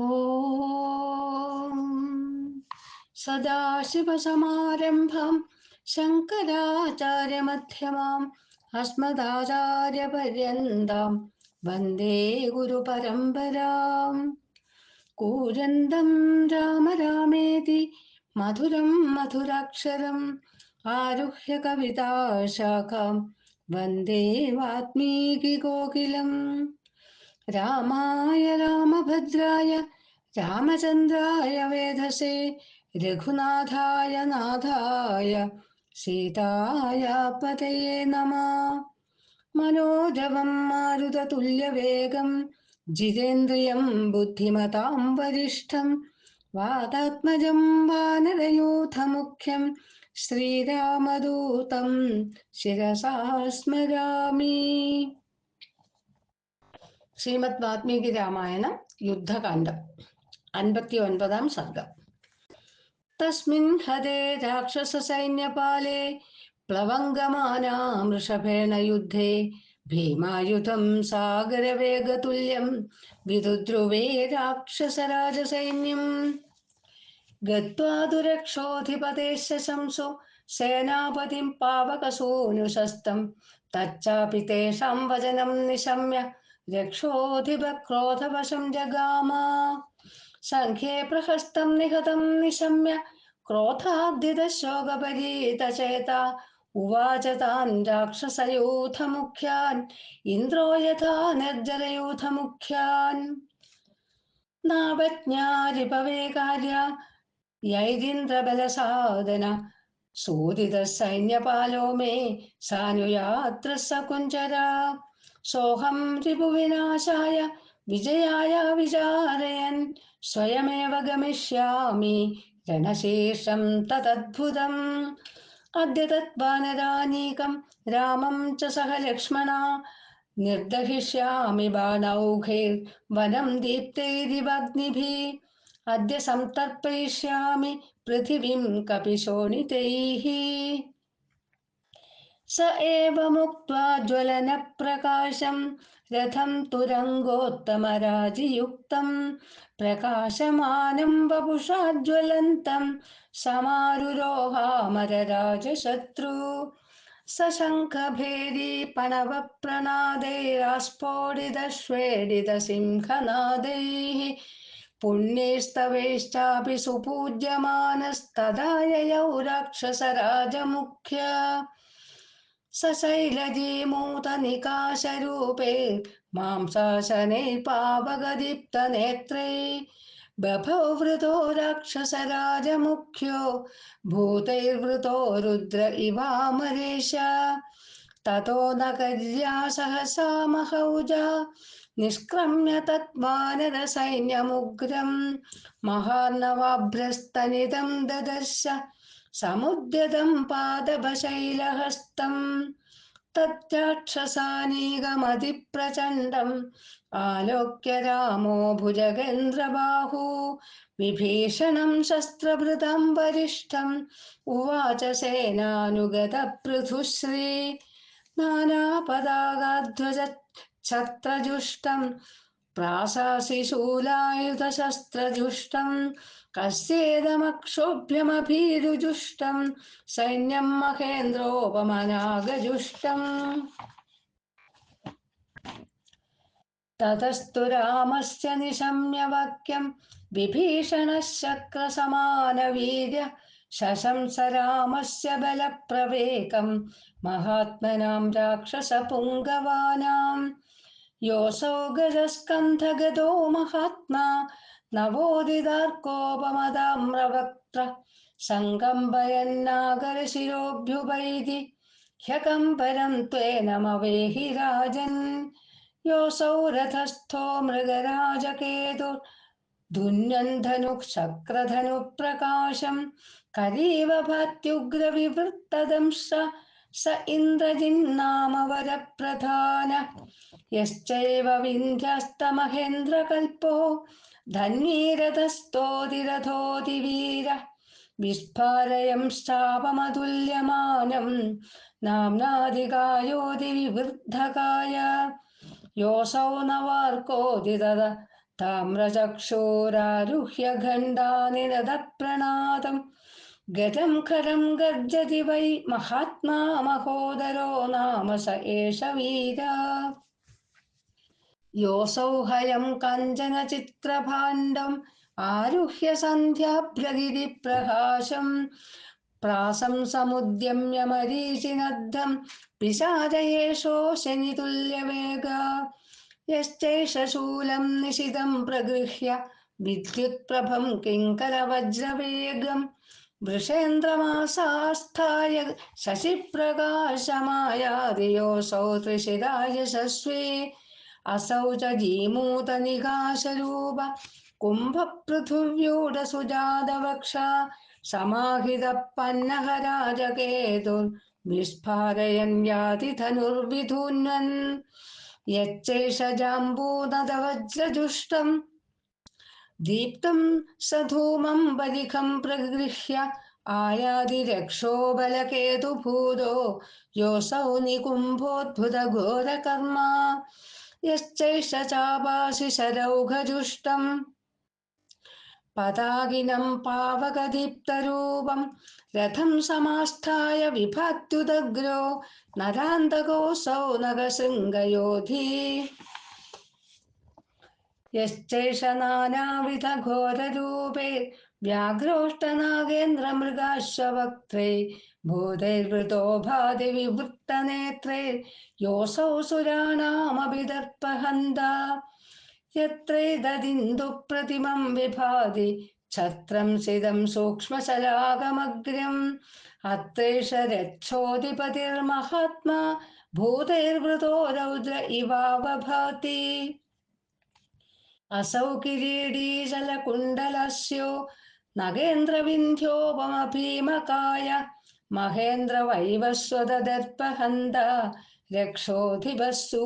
ഓം സദാശിവസമാരംഭാം ശങ്കരാചാര്യമധ്യമാം അസ്മദാചാര്യപര്യന്താം വന്ദേ ഗുരുപരമ്പരാം. കൂരന്തം രാമ രാമേതി മധുരം മധുരാക്ഷരം ആരുഹ്യ കവിതാശാഖാം വന്ദേ വാത്മീകി കോകിലം. രാമായ രാമഭദ്രായ രാമചന്ദ്രായ വേധസേ രഘുനാഥായ നാഥായ സീതായ പതയേ നമഃ. മനോജവം മാരുതതുല്യവേഗം ജിതേന്ദ്രിയം ബുദ്ധിമതാം വരിഷ്ഠം വാതാത്മജം വാനരയൂഥമുഖ്യം ശ്രീരാമദൂതം ശിരസാ സ്മരാമി. ശ്രീമദ് വാത്മീകി രാമായണം യുദ്ധകാന്ഡം 59 സർഗം. തസ്മിൻ ഹതേ രാക്ഷസസൈന്യപാലേ പ്ലവംഗമാനാം വൃഷഭേണ യുദ്ധേ ഭീമായുധം സാഗരവേഗതുല്യം വിദുദ്രുവേ രാക്ഷസരാജസൈന്യം. ഗത്വാ ദുരക്ഷോധിപതേശ ശംസോ സേനാപതിം പാവകസൂനുശസ്തം തച്ചാപി തേഷാം വചനം നിശമ്യ രക്ഷോധിപക്രോധവശം ജഗാമ. സംഖ്യേ പ്രഹസ്തം നിഹതം നിശമ്യ ക്രോധാദ്ധിതശോകപരീതചേത ഉവാച താൻ രാക്ഷസയൂഥമുഖ്യാൻ ഇന്ദ്രോ യഥാ നിർജ്ജരയൂഥമുഖ്യാൻ. നാവജ്ഞാരിപവേകാര്യ യൈരീന്ദ്രബലസാധന സൂദിത സൈന്യപാലോ മേ സാനുയാത്ര സകുഞ്ചര. സോഹം രിപുവിനാശായ വിജയായ വിചാരയൻ സ്വയമേവ ഗമിഷ്യാമി രണശീർഷം തദദ്ഭുതം. അദ്യ തദ്വാനരാനീകം രാമം ച സഹ ലക്ഷ്മണ നിർദഹിഷ്യാമി ബാണൗഘൈർ വനം ദീപ്തൈരിവഗ്നിഭിः. അദ്യ സംതർപ്പയിഷ്യാമി പൃഥിവീം കപിശോണിതൈः. സ ഏവമുക്ത്വാ ജ്വലനപ്രകാശം രഥം തുരങ്കോത്തമരാജിയുക്തം പ്രകാശമാനം വപുഷാജ്വലന്തം സമാരുരോഹാമരരാജശത്രു. സശംഖഭേരീ പണവപ്രണാദൈരാസ്ഫോടിതശ്വേടിതസിംഹനാദൈः പുണ്യൈസ്തവൈശ്ചാപി സുപൂജ്യമാനസ്തദാ യയൗ രാക്ഷസരാജമുഖ്യ. സശൈലജീമൂതനികാശരൂപേ മാംസാശനൈർപാവകദീപ്തനേത്രൈ ബഭൗ വൃതോ രാക്ഷസരാജമുഖ്യോ ഭൂതൈർവൃതോ രുദ്ര ഇവാമരേശ. തതോ നഗര്യാ സഹസാ മഹൗജാ നിഷ്ക്രമ്യ തദ്വാനരസൈന്യമുഗ്രം മഹാർണവാഭ്രസ്തനിതം ദദർശ സമുദ്യതം പാദപശൈലഹസ്തം. തദ്രാക്ഷസാനീകമതിപ്രചണ്ഡം ആലോക്യ രാമോ ഭുജഗേന്ദ്രബാഹു വിഭീഷണം ശസ്ത്രഭൃതം വരിഷ്ഠം ഉവാച സേനാനുഗത പൃഥുശ്രീ. നാനാപതാകാധ്വജ ഛത്രജുഷ്ടം പ്രാസാസി ശൂലായുധശസ്ത്രജുഷ്ടം കസ്യേദമക്ഷോഭ്യമഭീരുജുഷ്ടം സൈന്യം മഹേന്ദ്രോപമനാഗജുഷ്ടം. തതസ്തു രാമസ്യ നിശമ്യ വാക്യം വിഭീഷണഃ ശക്രസമാനവീര്യ ശശംസ രാമസ്യ ബലപ്രവേകം മഹാത്മനാം രാക്ഷസപുങ്കവാനാം. യോऽസൗ ഗജസ്കന്ധഗതോ മഹാത്മാ നവോദിതാർकोपमदाम्रवक्त्र സങ്കമ്പയന്നാഗരശിരോഭ്യുപൈതി ഹ്യകമ്പരം ത്വേനമവേഹി രാജൻ. യോऽസൗ രഥസ്ഥോ മൃഗരാജകേതുർ ധുന്യൻ ധനുഃ ശക്രധനുഃപ്രകാശം കരീവ ഭാത്യുഗ്രവിവൃത്തദംശ സ ഇന്ദ്രജിന്നാമ വരപ്രധാന. യശ്ചൈവ വിന്ധ്യസ്തമഹേന്ദ്രകൽപോ ധന്വീരഥസ്ഥോതിരഥോതിവീര വിസ്ഫാരയംശ്ചാപമതുല്യമാനം നാമ്നാധികായോതി വിവൃദ്ധകായ. യോऽസൗ നവാർക്കോദിതദ താമ്രചക്ഷോരാരുഹ്യ ഖണ്ഡാനിനതപ്രണാദം ഗജം ഖരം ഗർജതി വൈ മഹാത്മാ മഹോദരോ നാമ സ ഏഷ വീര യോऽസौ ഹയം കഞ്ചന ചിത്രഭാണ്ഡം ആരുഹ്യ സന്ധ്യാഭ്രഗിരിപ്രകാശം പ്രാസം സമുദ്യമ്യ മരീചിനദ്ധം പിശാച ഏഷോ ശനിതുല്യവേഗ യശ്ചൈഷ ശൂലം നിശിതം പ്രഗൃഹ്യ വിദ്യുത്പ്രഭം കിങ്കരവജ്രവേഗം വൃഷേന്ദ്രമാസാസ്ഥായ ശശിപ്രകാശമായാതി യോऽസौ ത്രിശിരാ യശസ്വി असौ च जीमूतनिकाशरूप कुम्भपृथिव्यूढसुजातवक्षा समाहितः पन्नगराजकेतुर्विस्फारयन् याति धनुर्विधून्वन् यच्चैष जाम्बूनदवज्रजुष्टम् दीप्तं सधूमं बलिखं प्रगृह्य आयाति रक्षो बलकेतुभूतो योऽसौ निकुम्भोद्भुतघोरकर्मा यश्चैष चापाशिशरौघजुष्टम् पताकिनं पावकदीप्तरूपं रथं समास्थाय विभत्युदग्रो नरान्तकोऽसौ नगशृङ्गयोधी यश्चैष नानाविधघोररूपे व्याघ्रोष्टनागेन्द्रमृगाश्ववक्त्रे भूतैर्वृतो भाति विवृत्तनेत्रे योऽसौ सुराणामपि दर्पहन्ता यत्रैतदिन्दुप्रतिमं विभाति छत्रं सिदं सूक्ष्मशलाकमग्र्यम् अत्रैष रक्षोऽधिपतिर्महात्मा भूतैर्वृतो रौद्र इवावभाति असौ किरीटी जलकुण्डलस्यो नगेन्द्रविन्ध्योपमभीमकाय महेन्द्रवैवस्वतदर्पहन्ता रक्षोऽधिपः